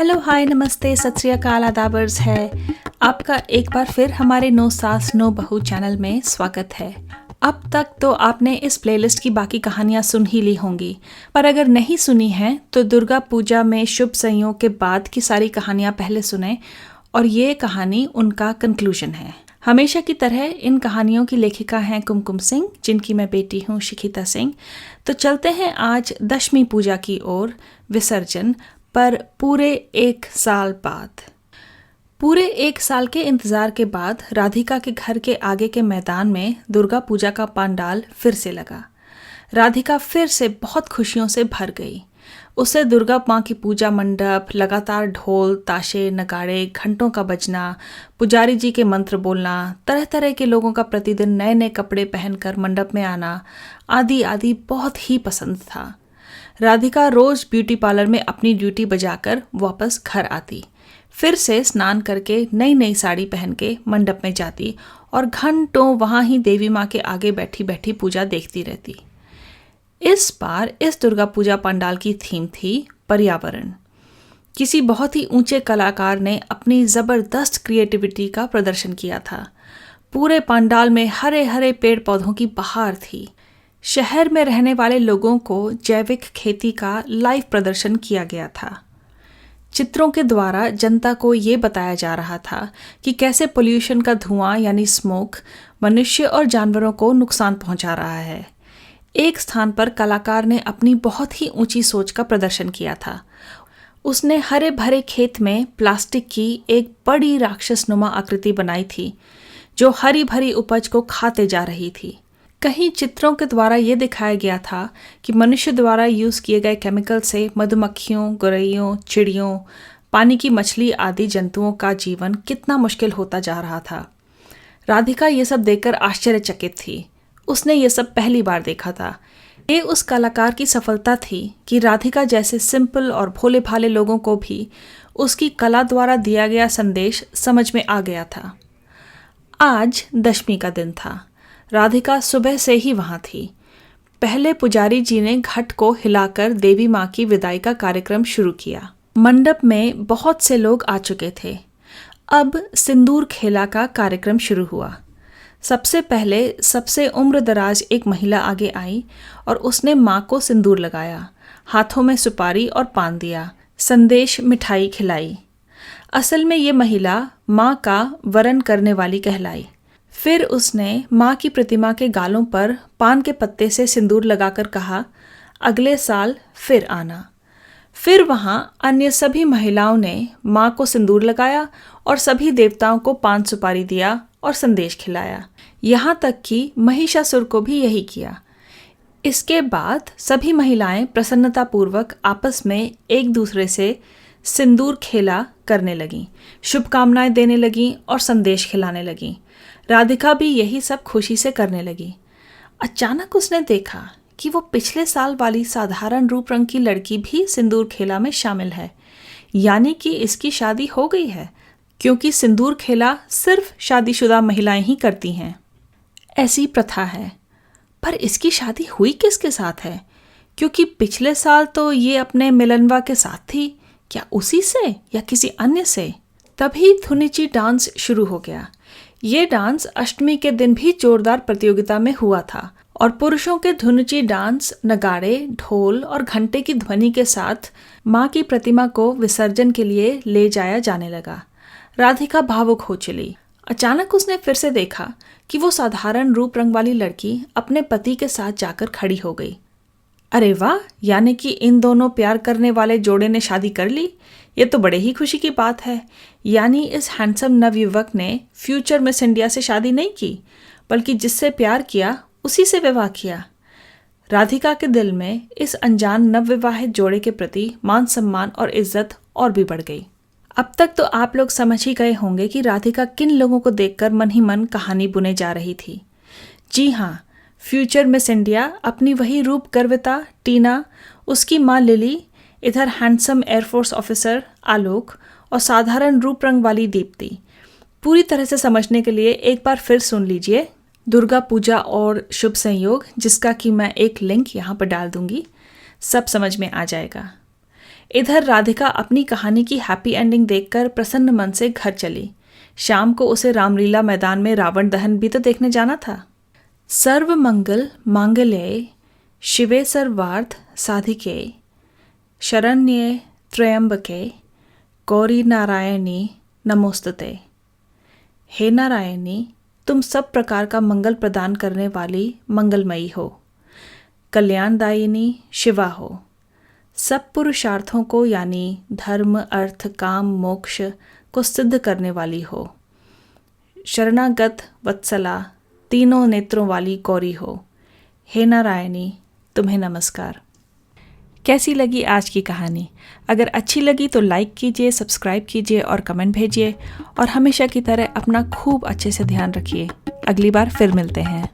Hello hi नमस्ते सत श्री अकाल आदाबर्स है आपका एक बार फिर हमारे नो सास नो बहू चैनल में स्वागत है। अब तक तो आपने इस प्लेलिस्ट की बाकी कहानियां सुन ही ली होंगी, पर अगर नहीं सुनी हैं तो दुर्गा पूजा में शुभ संयोग के बाद की सारी कहानियां पहले सुने और ये कहानी उनका कंक्लूजन है। हमेशा की तरह इन कहानियों की लेखिका हैं कुमकुम सिंह, जिनकी मैं बेटी हूँ शिखिता सिंह। तो चलते हैं आज दशमी पूजा की ओर, विसर्जन पर पूरे 1 साल बाद। पूरे 1 साल के इंतजार के बाद राधिका के घर के आगे के मैदान में दुर्गा पूजा का पंडाल फिर से लगा। राधिका फिर से बहुत खुशियों से भर गई। उसे दुर्गा माँ की पूजा मंडप, लगातार ढोल ताशे नगाड़े घंटों का बजना, पुजारी जी के मंत्र बोलना, तरह तरह के लोगों का प्रतिदिन नए नए कपड़े पहनकर मंडप में आना आदि आदि बहुत ही पसंद था। राधिका रोज ब्यूटी पार्लर में अपनी ड्यूटी बजाकर वापस घर आती, फिर से स्नान करके नई नई साड़ी पहन के मंडप में जाती और घंटों वहाँ ही देवी माँ के आगे बैठी बैठी पूजा देखती रहती। इस बार इस दुर्गा पूजा पंडाल की थीम थी पर्यावरण। किसी बहुत ही ऊंचे कलाकार ने अपनी जबरदस्त क्रिएटिविटी का प्रदर्शन किया था। पूरे पंडाल में हरे हरे पेड़ पौधों की बहार थी। शहर में रहने वाले लोगों को जैविक खेती का लाइव प्रदर्शन किया गया था। चित्रों के द्वारा जनता को ये बताया जा रहा था कि कैसे पोल्यूशन का धुआं यानी स्मोक मनुष्य और जानवरों को नुकसान पहुंचा रहा है। एक स्थान पर कलाकार ने अपनी बहुत ही ऊंची सोच का प्रदर्शन किया था। उसने हरे भरे खेत में प्लास्टिक की एक बड़ी राक्षसनुमा आकृति बनाई थी जो हरी भरी उपज को खाते जा रही थी। कहीं चित्रों के द्वारा ये दिखाया गया था कि मनुष्य द्वारा यूज किए गए केमिकल से मधुमक्खियों, गौरैयों, चिड़ियों, पानी की मछली आदि जंतुओं का जीवन कितना मुश्किल होता जा रहा था। राधिका ये सब देखकर आश्चर्यचकित थी। उसने ये सब पहली बार देखा था। ये उस कलाकार की सफलता थी कि राधिका जैसे सिंपल और भोले भाले लोगों को भी उसकी कला द्वारा दिया गया संदेश समझ में आ गया था। आज दशमी का दिन था। राधिका सुबह से ही वहां थी। पहले पुजारी जी ने घट को हिलाकर देवी माँ की विदाई का कार्यक्रम शुरू किया। मंडप में बहुत से लोग आ चुके थे। अब सिंदूर खेला का कार्यक्रम शुरू हुआ। सबसे पहले सबसे उम्रदराज एक महिला आगे आई और उसने माँ को सिंदूर लगाया, हाथों में सुपारी और पान दिया, संदेश मिठाई खिलाई। असल में ये महिला माँ का वरण करने वाली कहलाई। फिर उसने माँ की प्रतिमा के गालों पर पान के पत्ते से सिंदूर लगाकर कहा, अगले साल फिर आना। फिर वहाँ अन्य सभी महिलाओं ने माँ को सिंदूर लगाया और सभी देवताओं को पान सुपारी दिया और संदेश खिलाया। यहाँ तक कि महिषासुर को भी यही किया। इसके बाद सभी महिलाएं प्रसन्नतापूर्वक आपस में एक दूसरे से सिंदूर खेला करने लगीं, शुभकामनाएं देने लगीं और संदेश खिलाने लगीं। राधिका भी यही सब खुशी से करने लगी। अचानक उसने देखा कि वो पिछले साल वाली साधारण रूप रंग की लड़की भी सिंदूर खेला में शामिल है, यानी कि इसकी शादी हो गई है, क्योंकि सिंदूर खेला सिर्फ शादीशुदा महिलाएं ही करती हैं। ऐसी प्रथा है। पर इसकी शादी हुई किसके साथ है? क्योंकि पिछले साल तो ये अपने मिलनवा के साथ थी। क्या उसी से या किसी अन्य से? तभी धुनिची डांस शुरू हो गया। ये डांस अष्टमी के दिन भी जोरदार प्रतियोगिता में हुआ था और पुरुषों के धुनिची डांस नगाड़े, ढोल और घंटे की ध्वनि के साथ माँ की प्रतिमा को विसर्जन के लिए ले जाया जाने लगा। राधिका भावुक हो चली। अचानक उसने फिर से देखा कि वो साधारण रूप रंग वाली लड़की अपने पति के साथ जाकर खड़ी हो गई। अरे वाह, यानी कि इन दोनों प्यार करने वाले जोड़े ने शादी कर ली। ये तो बड़े ही खुशी की बात है। यानी इस हैंडसम नवयुवक ने फ्यूचर मिस इंडिया से शादी नहीं की, बल्कि जिससे प्यार किया उसी से विवाह किया। राधिका के दिल में इस अनजान नवविवाहित जोड़े के प्रति मान सम्मान और इज्जत और भी बढ़ गई। अब तक तो आप लोग समझ ही गए होंगे कि राधिका किन लोगों को देखकर मन ही मन कहानी बुने जा रही थी। जी हाँ, फ्यूचर मिस इंडिया अपनी वही रूप गर्विता टीना, उसकी माँ लिली, इधर हैंडसम एयरफोर्स ऑफिसर आलोक और साधारण रूप रंग वाली दीप्ति। पूरी तरह से समझने के लिए एक बार फिर सुन लीजिए दुर्गा पूजा और शुभ संयोग, जिसका कि मैं एक लिंक यहाँ पर डाल दूंगी। सब समझ में आ जाएगा। इधर राधिका अपनी कहानी की हैप्पी एंडिंग देखकर प्रसन्न मन से घर चली। शाम को उसे रामलीला मैदान में रावण दहन भी तो देखने जाना था। सर्व मंगल मांगल्ये शिवे सर्वार्थ साधिके शरण्ये त्र्यंबके गौरी नारायणी नमोस्तुते। हे नारायणी, तुम सब प्रकार का मंगल प्रदान करने वाली मंगलमयी हो, कल्याणदायिनी शिवा हो, सब पुरुषार्थों को यानी धर्म अर्थ काम मोक्ष को सिद्ध करने वाली हो, शरणागत वत्सला तीनों नेत्रों वाली गौरी हो। हे नारायणी, तुम्हें नमस्कार। कैसी लगी आज की कहानी? अगर अच्छी लगी तो लाइक कीजिए, सब्सक्राइब कीजिए और कमेंट भेजिए। और हमेशा की तरह अपना खूब अच्छे से ध्यान रखिए। अगली बार फिर मिलते हैं।